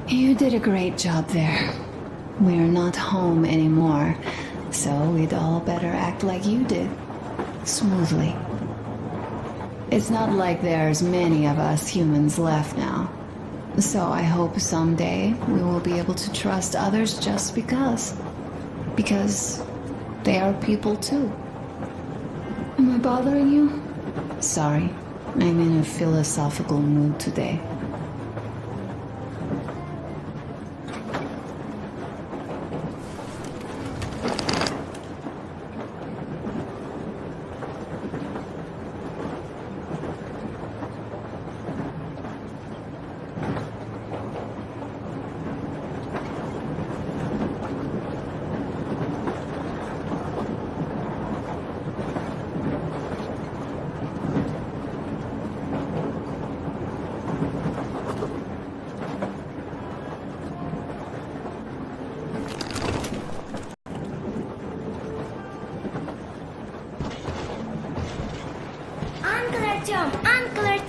You did a great job there. We're not home anymore, so we'd all better act like you did. Smoothly. It's not like there's many of us humans left now. So I hope someday we will be able to trust others just because. Because they are people too. Am I bothering you? Sorry, I'm in a philosophical mood today.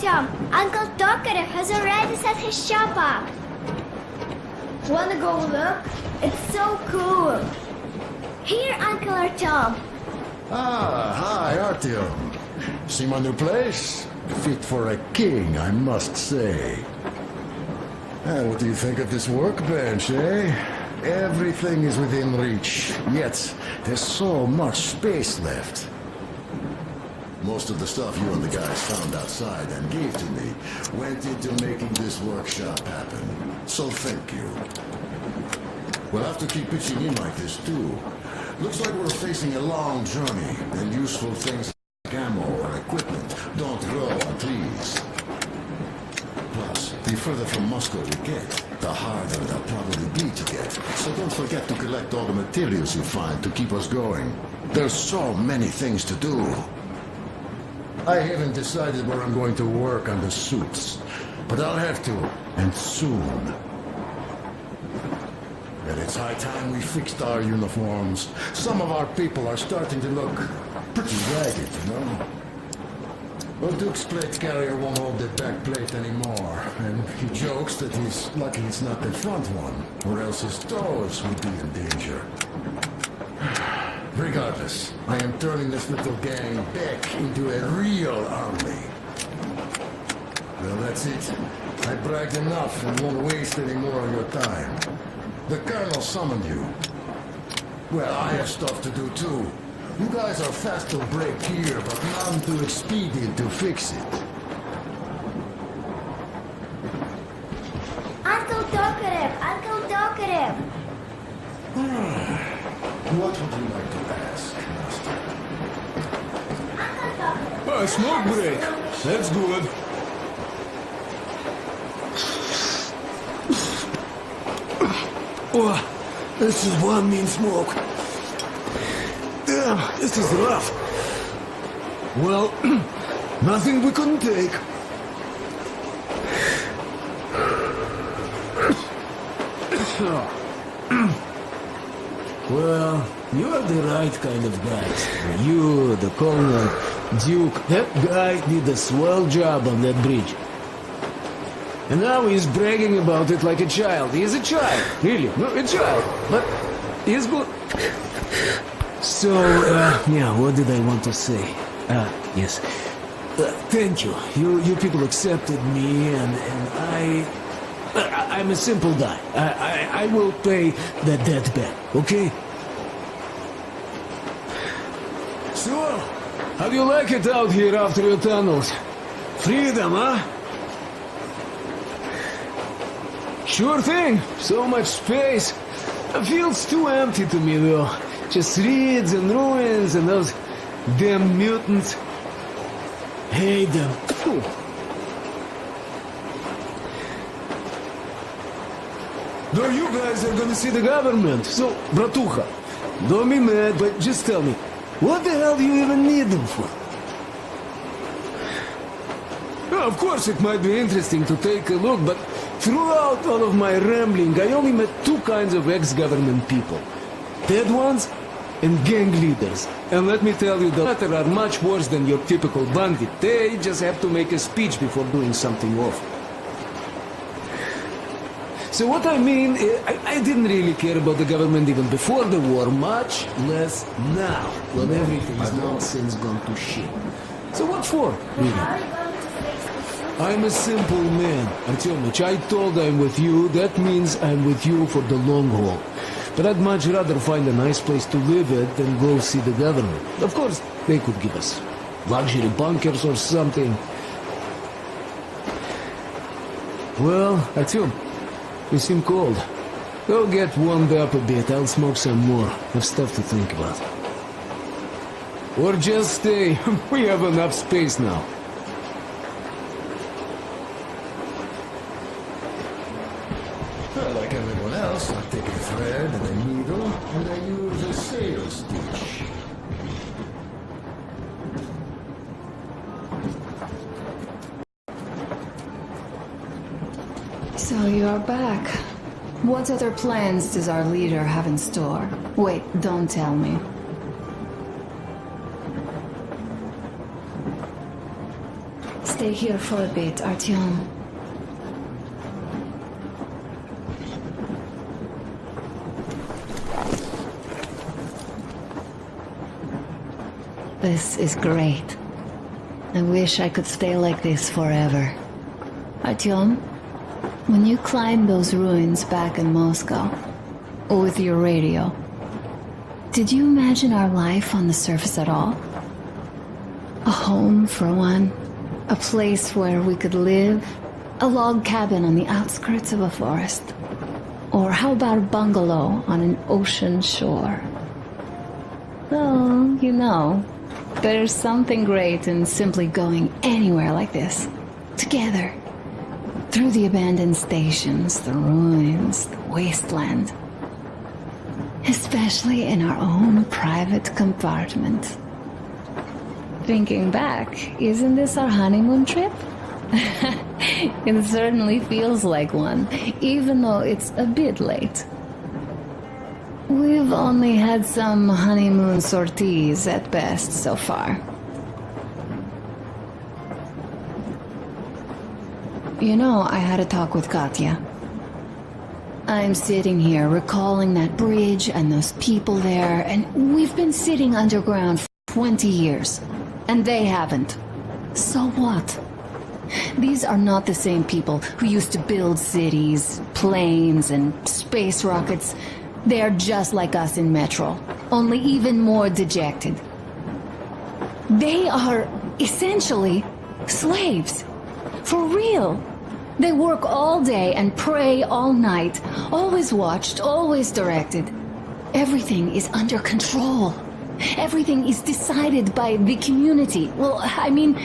Artyom, Uncle Tokarev has already set his shop up. Wanna go look? It's so cool. Here, Uncle Artyom. Ah, hi, Artyom. See my new place? Fit for a king, I must say. And what do you think of this workbench, eh? Everything is within reach, yet there's so much space left. Most of the stuff you and the guys found outside and gave to me went into making this workshop happen. So thank you. We'll have to keep pitching in like this too. Looks like we're facing a long journey, and useful things like ammo or equipment don't grow on trees. Plus, the further from Moscow we get, the harder they'll probably be to get. So don't forget to collect all the materials you find to keep us going. There's so many things to do. I haven't decided where I'm going to work on the suits, but I'll have to, and soon. And it's high time we fixed our uniforms. Some of our people are starting to look pretty ragged, you know? Well, Duke's plate carrier won't hold the back plate anymore, and he jokes that he's lucky it's not the front one, or else his toes would be in danger. Regardless, I am turning this little gang back into a real army. Well, that's it. I bragged enough and won't waste any more of your time. The Colonel summoned you. Well, I have stuff to do too. You guys are fast to break here, but none too expedient to fix it. Uncle Tokarev! Uncle Tokarev! What would you like to ask, Master? Uncle Tokarev! A smoke break. That's good. Oh, this is one mean smoke. Damn, this is rough. Well, nothing we couldn't take. Well, you're the right kind of guys. You, the Colonel, Duke, that guy did a swell job on that bridge. And now he's bragging about it like a child. He is a child, really, no, a child. But he's good. So, yeah, what did I want to say? Yes. Thank you. You people accepted me, and I'm a simple guy. I will pay that debt back, okay? So, how do you like it out here after your tunnels? Freedom, huh? Sure thing. So much space. It feels too empty to me, though. Just reeds and ruins and those damn mutants. Hate them. Phew. Though you guys are gonna see the government, so, bratucha, don't be mad, but just tell me, what the hell do you even need them for? Well, of course it might be interesting to take a look, but throughout all of my rambling, I only met two kinds of ex-government people. Dead ones and gang leaders. And let me tell you, the latter are much worse than your typical bandit. They just have to make a speech before doing something awful. So what I mean, I didn't really care about the government even before the war, much less now, when everything's nonsense gone to shit. So what for, really? How are you going to fix this? I'm a simple man, Artyomich. I told I'm with you, that means I'm with you for the long haul. But I'd much rather find a nice place to live at than go see the government. Of course, they could give us luxury bunkers or something. Well, Artyom, you seem cold. Go get warmed up a bit, I'll smoke some more. Have stuff to think about. Or just stay, we have enough space now. Well, like everyone else, I take a thread and a needle, and I use a sail stitch. So you're back. What other plans does our leader have in store? Wait, don't tell me. Stay here for a bit, Artyom. This is great. I wish I could stay like this forever. Artyom, when you climbed those ruins back in Moscow, with your radio, did you imagine our life on the surface at all? A home, for one. A place where we could live. A log cabin on the outskirts of a forest. Or how about a bungalow on an ocean shore? Well, you know, there's something great in simply going anywhere like this. Together. Through the abandoned stations, the ruins, the wasteland. Especially in our own private compartment. Thinking back, isn't this our honeymoon trip? It certainly feels like one, even though it's a bit late. We've only had some honeymoon sorties at best so far. You know, I had a talk with Katya. I'm sitting here recalling that bridge and those people there, and we've been sitting underground for 20 years. And they haven't. So what? These are not the same people who used to build cities, planes, and space rockets. They are just like us in Metro, only even more dejected. They are essentially slaves. For real. They work all day and pray all night, always watched, always directed. Everything is under control. Everything is decided by the community. Well, I mean,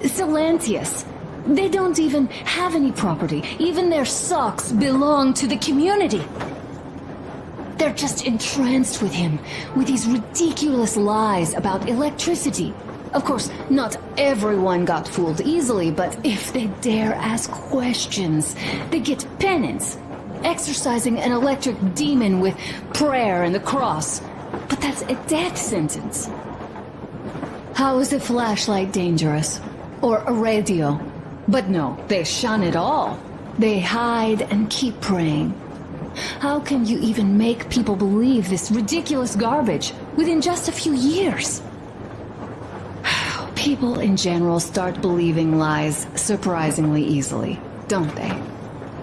Silantius. They don't even have any property. Even their socks belong to the community. They're just entranced with him, with these ridiculous lies about electricity. Of course, not everyone got fooled easily, but if they dare ask questions, they get penance, exorcising an electric demon with prayer and the cross. But that's a death sentence. How is a flashlight dangerous? Or a radio? But no, they shun it all. They hide and keep praying. How can you even make people believe this ridiculous garbage within just a few years? People in general start believing lies surprisingly easily, don't they?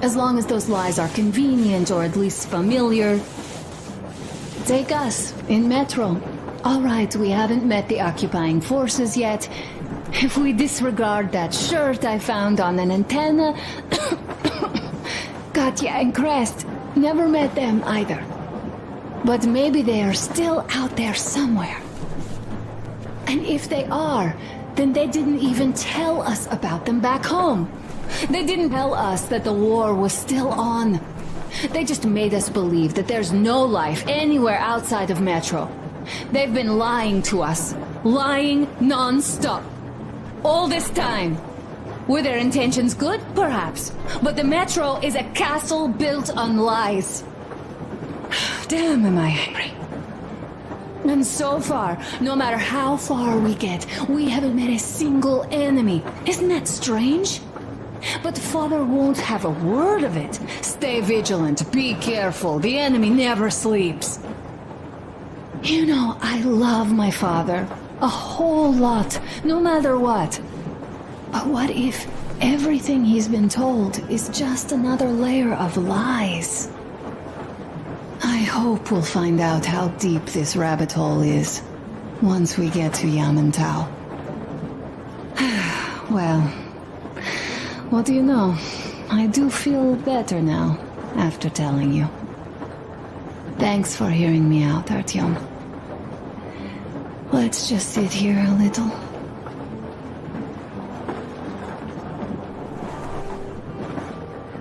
As long as those lies are convenient or at least familiar. Take us, in Metro. All right, we haven't met the occupying forces yet. If we disregard that shirt I found on an antenna... Katya and Crest, never met them either. But maybe they are still out there somewhere. And if they are, then they didn't even tell us about them back home. They didn't tell us that the war was still on. They just made us believe that there's no life anywhere outside of Metro. They've been lying to us. Lying non-stop. All this time. Were their intentions good? Perhaps. But the Metro is a castle built on lies. Damn, am I angry. And so far, no matter how far we get, we haven't met a single enemy. Isn't that strange? But Father won't have a word of it. Stay vigilant, be careful, the enemy never sleeps. You know, I love my father. A whole lot, no matter what. But what if everything he's been told is just another layer of lies? I hope we'll find out how deep this rabbit hole is once we get to Yamantau. Well, what do you know? I do feel better now after telling you. Thanks for hearing me out, Artyom. Let's just sit here a little.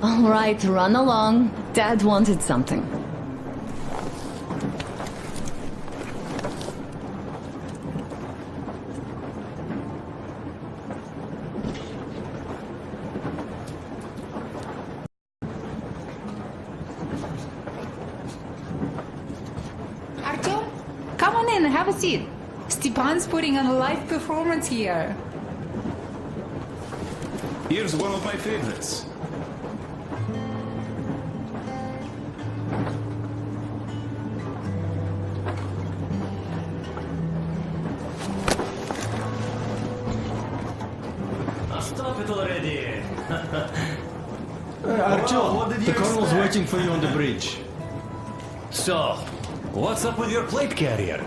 All right, run along. Dad wanted something. Artyom, come on in, have a seat. Stepan's putting on a live performance here. Here's one of my favorites. Stop it already! Artyom, what did the you colonel's expect? waiting for you on the bridge. So, what's up with your plate carrier?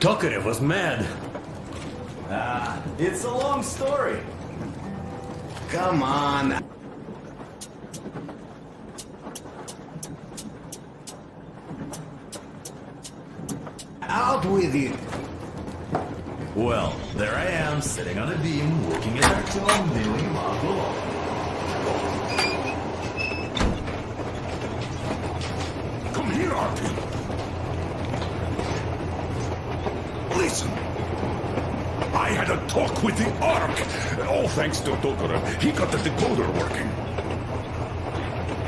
Tokarev was mad. It's a long story. Come on. Out with it. Well, there I am, sitting on a beam, looking at Artyom, nailing him out below. Come here, Artyom. Listen. I had a talk with the Ark. All thanks to Tokarev. He got the decoder working.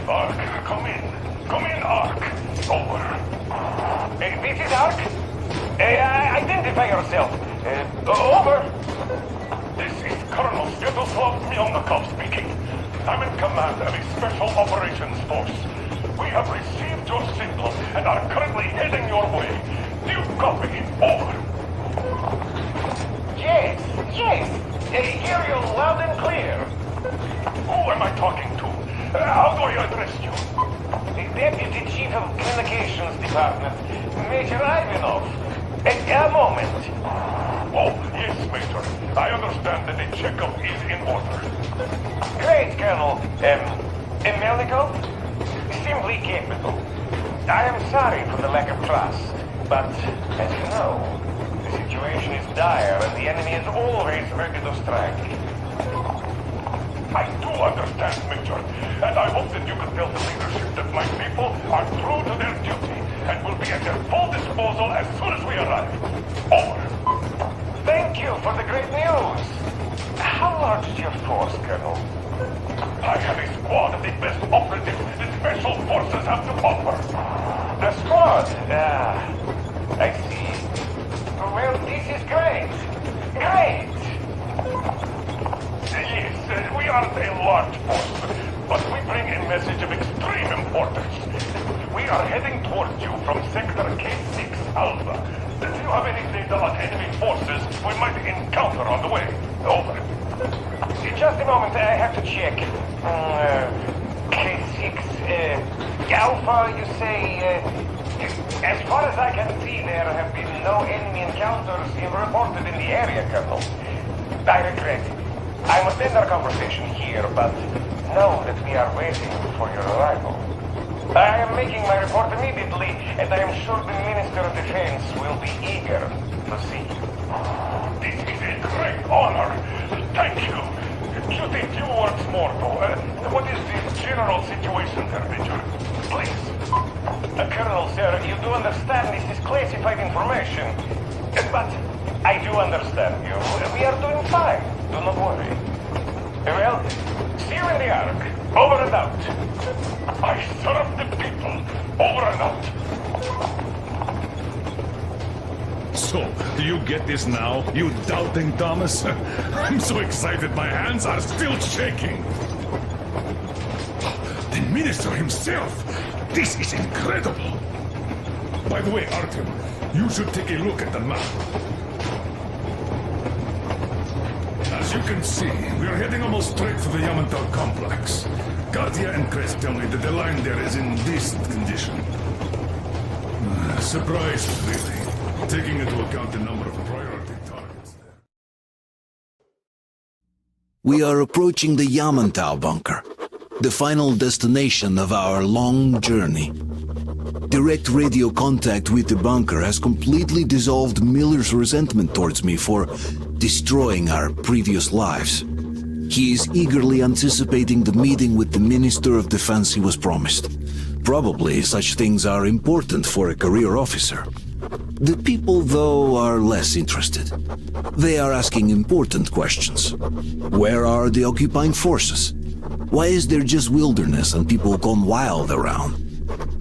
Ark, come in. Come in, Ark. Over. This is Ark. Identify yourself. Over. This is Colonel Sviatoslav Mylnikov speaking. I'm in command of a special operations force. We have received your signal and are currently heading your way. Do you copy? Over. Yes. Hear you loud and clear. Who am I talking to? How do I address you? The Deputy Chief of Communications Department, Major Ivanov. A moment. Oh, yes, Major. I understand that the checkup is in order. Great, Colonel. Melnikov? Simply capable. I am sorry for the lack of trust, but as you know, the situation is dire and the enemy is always ready to strike. I do understand, Major, and I hope that you can tell the leadership that my people are true to their duty and will be at their full disposal as soon as we arrive. Over. Thank you for the great news. How large is your force, Colonel? I have a squad of the best operatives the Special Forces have to offer. A squad? I see. Well, this is great. Great! Yes, we aren't a large force, but we bring a message of extreme importance. We are heading towards you from Sector K6 Alpha. Do you have any data on enemy forces we might encounter on the way? Over. Just a moment, I have to check. K6, Alpha, you say, as far as I can see, there have been no enemy encounters reported in the area, Colonel. I regret it. I must end our conversation here, but know that we are waiting for your arrival. I am making my report immediately, and I am sure the Minister of Defense will be eager to see you. This is a great honor. Thank you. Just a few words more, though. What is the general situation there, Major? Please. Colonel, sir, you do understand this is classified information. But I do understand you. We are doing fine. Do not worry. Well, see you in the Ark. Over and out. I serve the people. Over and out. So, do you get this now, you doubting Thomas? I'm so excited my hands are still shaking. minister himself. This is incredible. By the way, Artyom, you should take a look at the map. As you can see, we are heading almost straight for the Yamantau complex. Katya and Chris tell me that the line there is in decent condition. Surprised, really, taking into account the number of priority targets there. We are approaching the Yamantau bunker, the final destination of our long journey. Direct radio contact with the bunker has completely dissolved Miller's resentment towards me for destroying our previous lives. He is eagerly anticipating the meeting with the Minister of Defense he was promised. Probably such things are important for a career officer. The people, though, are less interested. They are asking important questions. Where are the occupying forces? Why is there just wilderness and people gone wild around?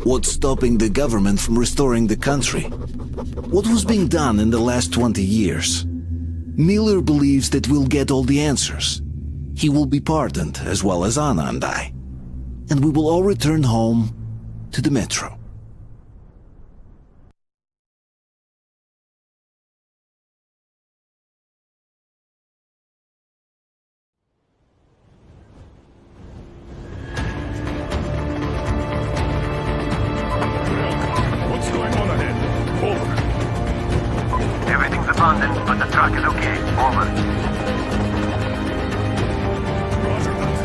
What's stopping the government from restoring the country? What was being done in the last 20 years? Miller believes that we'll get all the answers. He will be pardoned, as well as Anna and I. And we will all return home to the metro. What's going on ahead? Over. Everything's abandoned, but the truck is okay. Over. Roger that.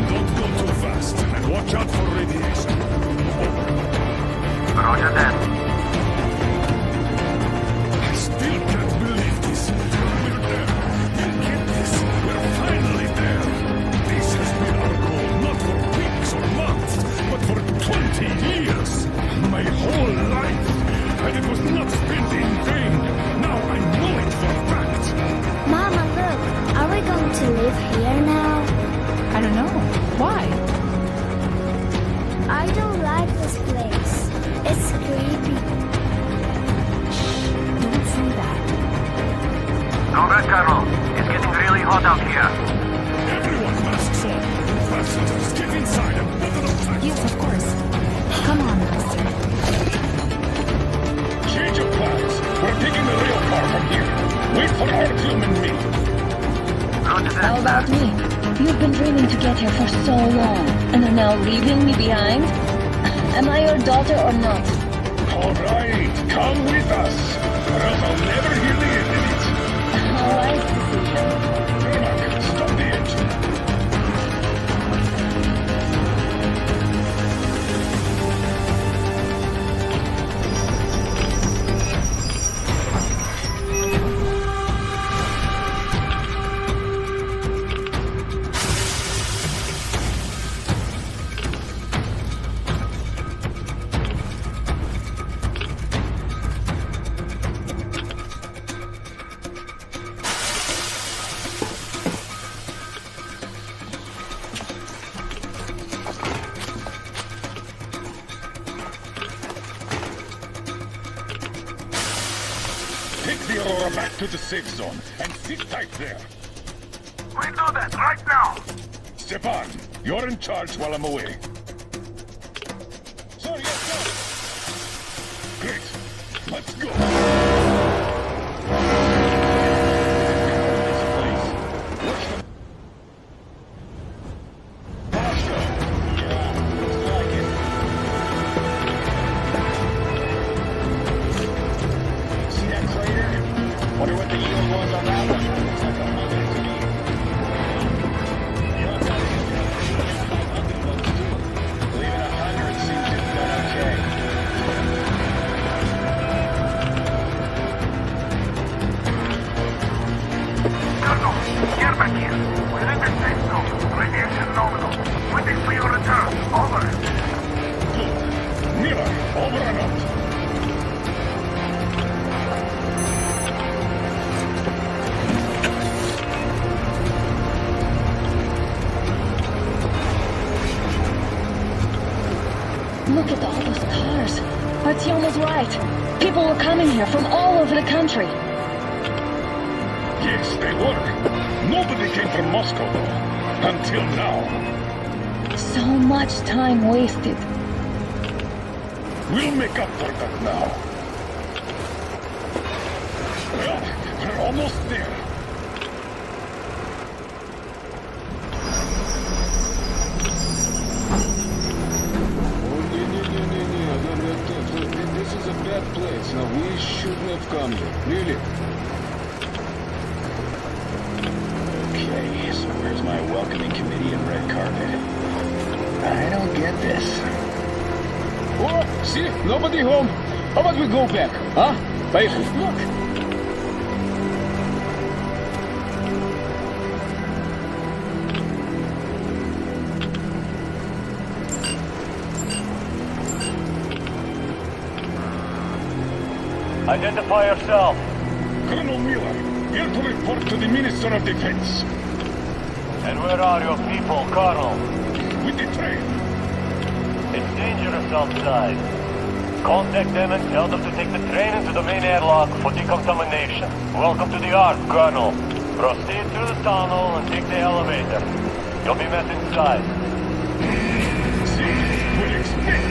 Don't go too fast, and watch out for radiation. Over. Roger that. I still can't believe this. We're there. We'll get this. We're finally there. This has been our goal, not for weeks or months, but for 20 years. My whole life. And it was not spent in vain. Now I know it for a fact. Mama, look. Are we going to live here now? I don't know. Why? I don't like this place. It's creepy. Don't say that. Over, Colonel. It's getting really hot out here. Everyone masks on. Passengers, get inside and put it on tight. Yes, of course. Come on, Master. Change of plans. We're taking the rail car from here. Wait for Artyom and me. Roger that. How about me? You've been dreaming to get here for so long, and are now leaving me behind? Am I your daughter or not? All right, come with us. Or else I'll never hear the end of it. All right, decision. Turnock, stop the engine. Take the Aurora back to the safe zone and sit tight there. We'll do that right now. Stepan, you're in charge while I'm away. Sir, yes, sir. Great. Let's go. Wonder what the yield was on that one. Looks like a hundred to me. The odds on it is 500 bucks too. Believe it, 100 seems to have done okay. Colonel, get back here. We're in the safe zone. Radiation nominal. Waiting for your return. Over. Miller, over and out. Look at all those cars. Artyom was right. People were coming here from all over the country. Yes, they were. Nobody came from Moscow, though. Until now. So much time wasted. We'll make up for that now. Well, we're almost there. This is a bad place. Now, we shouldn't have come here. Really? Okay, so where's my welcoming committee and red carpet? I don't get this. Oh, see? Nobody home. How about we go back, huh? Wait, look. Identify yourself. Colonel Miller, here to report to the Minister of Defense. And where are your people, Colonel? With the train. It's dangerous outside. Contact them and tell them to take the train into the main airlock for decontamination. Welcome to the Ark, Colonel. Proceed through the tunnel and take the elevator. You'll be met inside. See, we'll expect.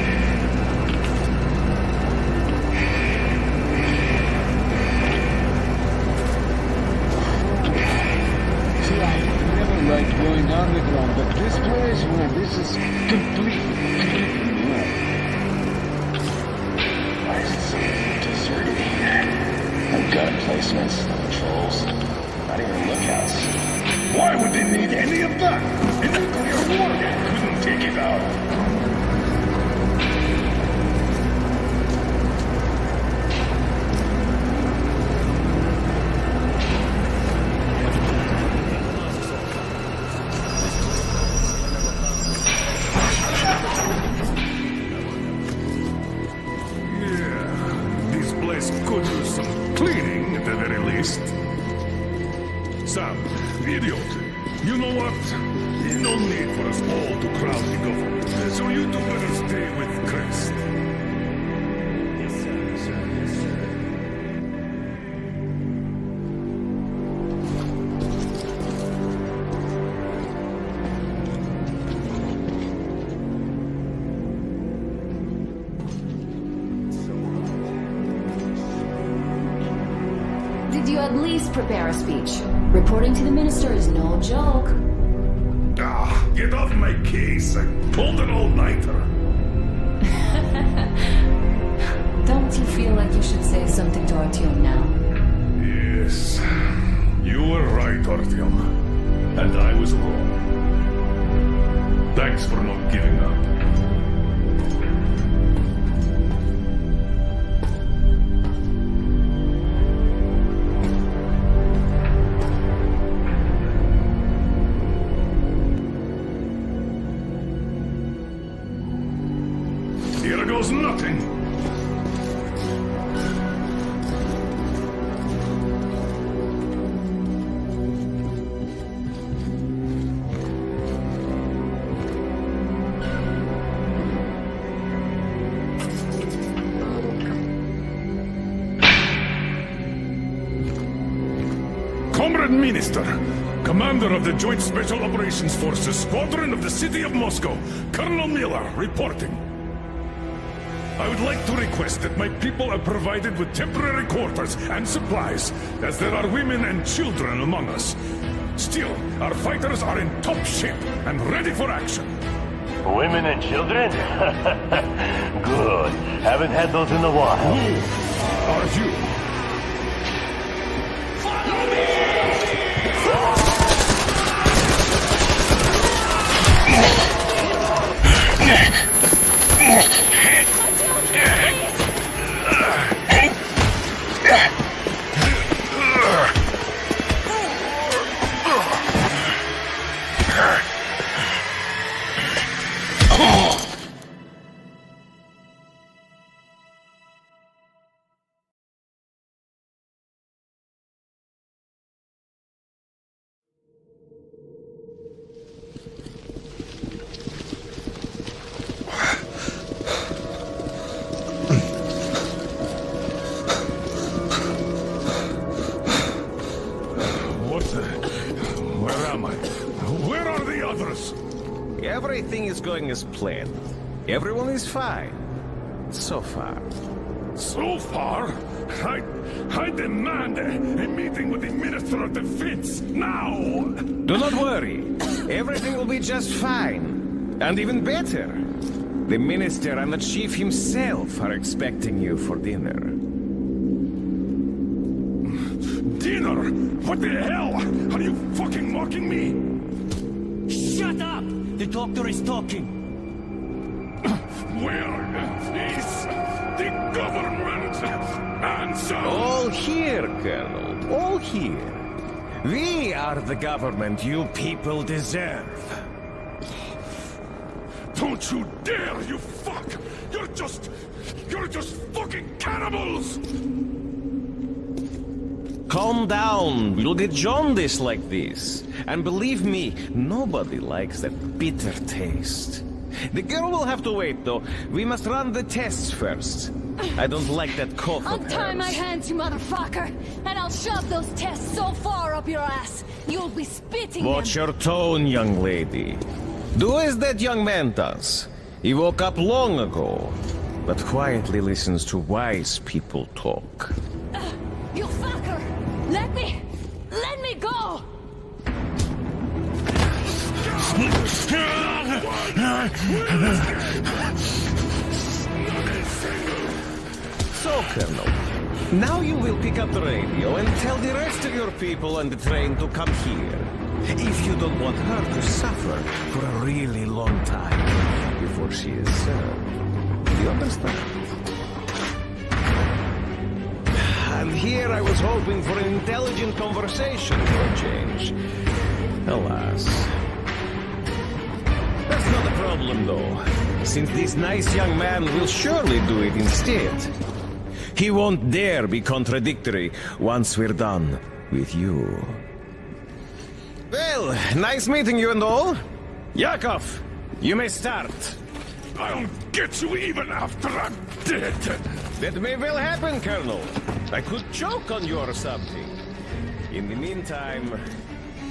See, I never liked going underground, but this place, well, this is completely new. Why is it so deserted here? No gun placements, no patrols, not even lookouts. Why would they need any of that? A nuclear warhead couldn't take it out. Could use some cleaning at the very least. Sam, idiot, you know what? No need for us all to crowd the government, so you two better stay with Chris. Yes, sir. Yes, sir. Yes, sir. Did you at least prepare a speech? Reporting to the minister is no joke. Ah, get off my case. I pulled an all-nighter. Don't you feel like you should say something to Artyom now? Yes, you were right, Artyom. And I was wrong. Thanks for not giving up. Here goes nothing. Comrade Minister, Commander of the Joint Special Operations Forces, Squadron of the City of Moscow, Colonel Miller, reporting. I would like to request that my people are provided with temporary quarters and supplies, as there are women and children among us. Still, our fighters are in top shape and ready for action. Women and children? Good. Haven't had those in a while. Who are you? going as planned. Everyone is fine. So far. So far, I demand a meeting with the Minister of Defense now! Do not worry. Everything will be just fine. And even better. The Minister and the Chief himself are expecting you for dinner. Dinner? What the hell? Are you fucking mocking me? Shut up! The doctor is talking. Where is the government answer? All here, Colonel. All here. We are the government you people deserve. Don't you dare, you fuck! You're just fucking cannibals! Calm down. You'll get jaundice like this. And believe me, nobody likes that bitter taste. The girl will have to wait, though. We must run the tests first. I don't like that cough of Untie hers. my hands, you motherfucker, and I'll shove those tests so far up your ass, you'll be spitting Watch them. your tone, young lady. Do as that young man does. He woke up long ago, but quietly listens to wise people talk. You fucker! Let me go! So, Colonel, now you will pick up the radio and tell the rest of your people on the train to come here. If you don't want her to suffer for a really long time before she is served. Do you understand? And here I was hoping for an intelligent conversation for a change. Alas. That's not a problem, though, since this nice young man will surely do it instead. He won't dare be contradictory once we're done with you. Well, nice meeting you and all. Yakov, you may start. I'll get you even after I'm dead! That may well happen, Colonel. I could choke on you or something. In the meantime,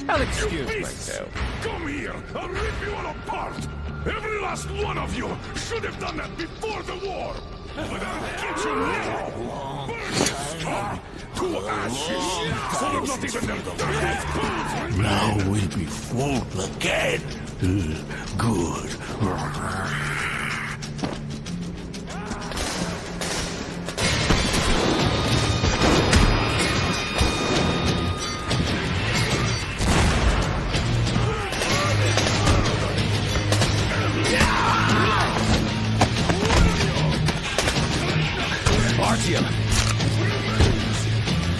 I'll excuse myself. Come here! I'll rip you all apart! Every last one of you should have done that before the war! But I'll get you now! Burn you scum! To ashes! So that not even their dirty bones remain! Now we'll be full again. Good. Artyom!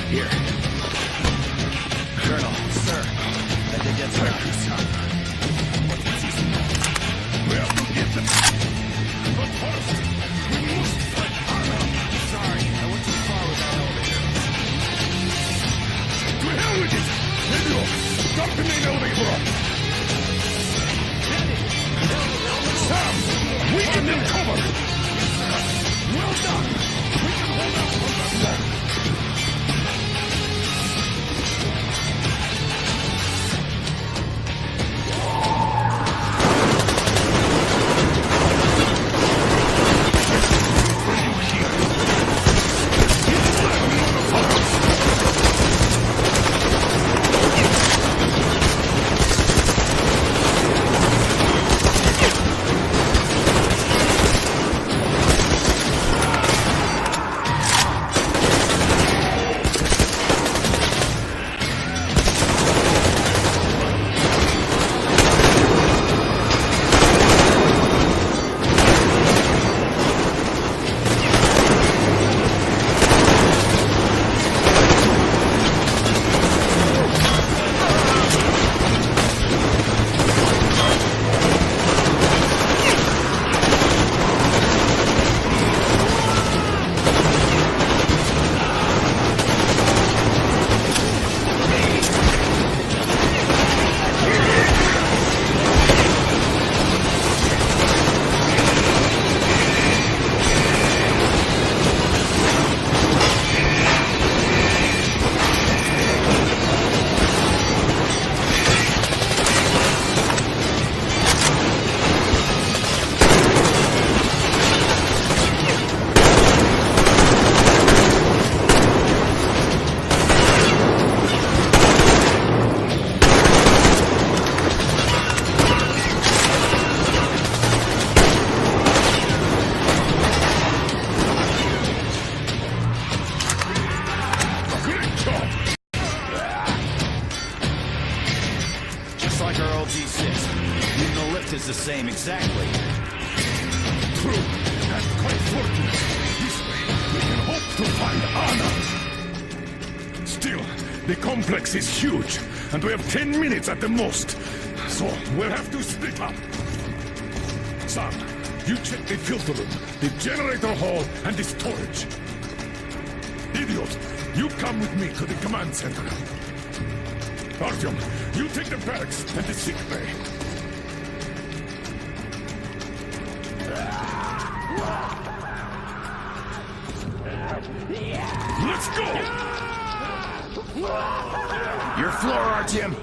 Here. Colonel, sir. I think that's right. We have to get them! The complex is huge, and we have 10 minutes at the most. So, we'll have to split up. Sam, you check the filter room, the generator hall, and the storage. Idiot, you come with me to the command center. Artyom, you take the barracks and the sick bay. Let's go! Your floor, Artyom.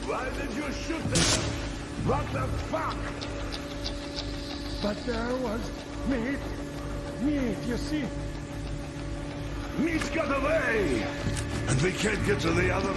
Why did you shoot them? What the fuck? But there was meat. Meat, you see? Meat got away! And we can't get to the other...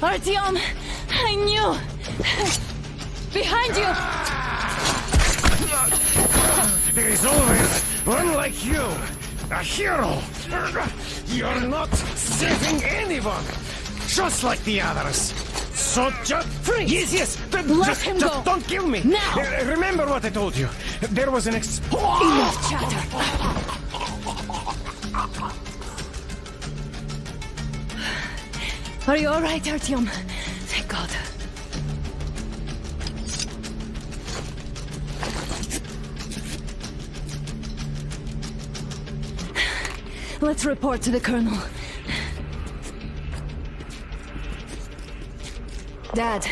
Artyom! I knew! Behind you! There is always one like you, a hero. You're not saving anyone, just like the others. So just freeze. Yes. Let him go. Don't kill me. Now. Remember what I told you. There was an Enough chatter. Are you all right, Artyom? Thank God. Let's report to the Colonel. Dad,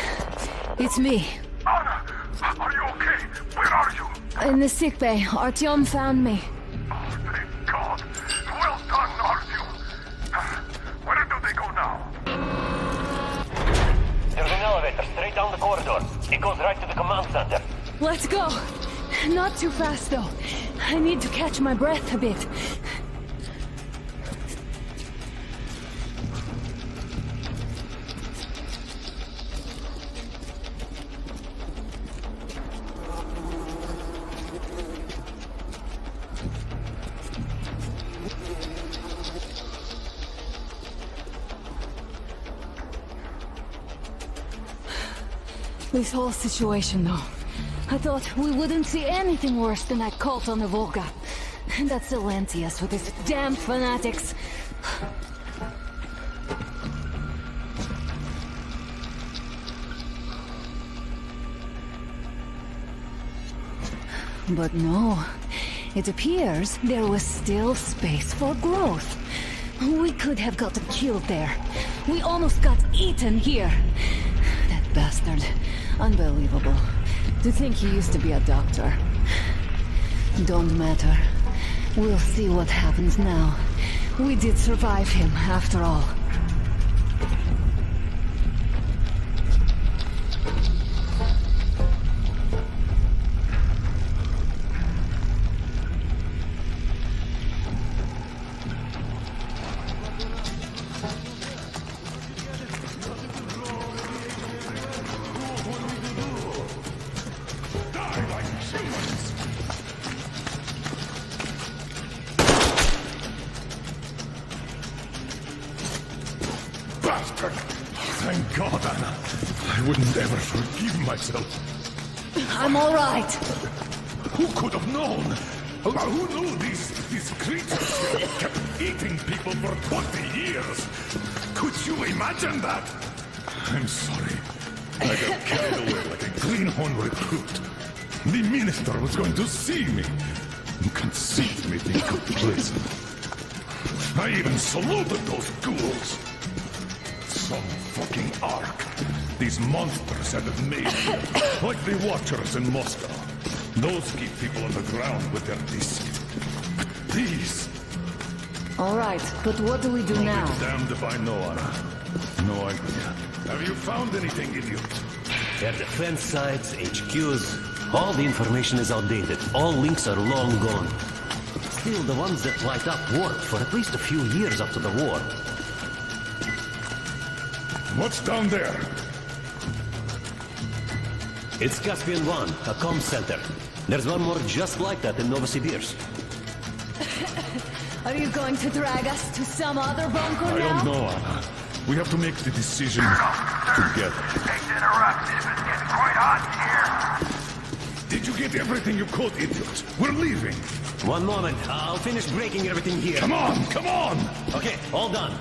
it's me. Anna, are you okay? Where are you? In the sick bay. Artyom found me. Oh, thank God. Well done, Artyom. Where do they go now? There's an elevator straight down the corridor. It goes right to the command center. Let's go. Not too fast, though. I need to catch my breath a bit. This whole situation, though. I thought we wouldn't see anything worse than that cult on the Volga. And that Silencius with his damn fanatics. But no. It appears there was still space for growth. We could have gotten killed there. We almost got eaten here. That bastard. Unbelievable. To think he used to be a doctor. Don't matter. We'll see what happens now. We did survive him, after all. Bastard! Thank God, Anna. I wouldn't ever forgive myself. I'm all right. Who could have known? Who knew these creatures here kept eating people for 20 years? Could you imagine that? I'm sorry. I got carried away like a greenhorn recruit. The minister was going to see me. Conceit made me go prison. I even saluted those ghouls. Some fucking ark. These monsters had it made here, like the Watchers in Moscow. Those keep people on the ground with their deceit. But these... All right, but what do we do now? Damned if I know, Anna. No idea. Have you found anything, idiot? Their defense sites, HQs, all the information is outdated. All links are long gone. Still, the ones that light up worked for at least a few years after the war. What's down there? It's Caspian 1, a comm center. There's one more just like that in Novosibirsk. Are you going to drag us to some other bunker I now? don't know, Anna. We have to make the decision together. Hate to interrupt, it's getting quite hot here. Did you get everything you could, idiot? We're leaving. One moment, I'll finish breaking everything here. Come on, come on! Okay, all done.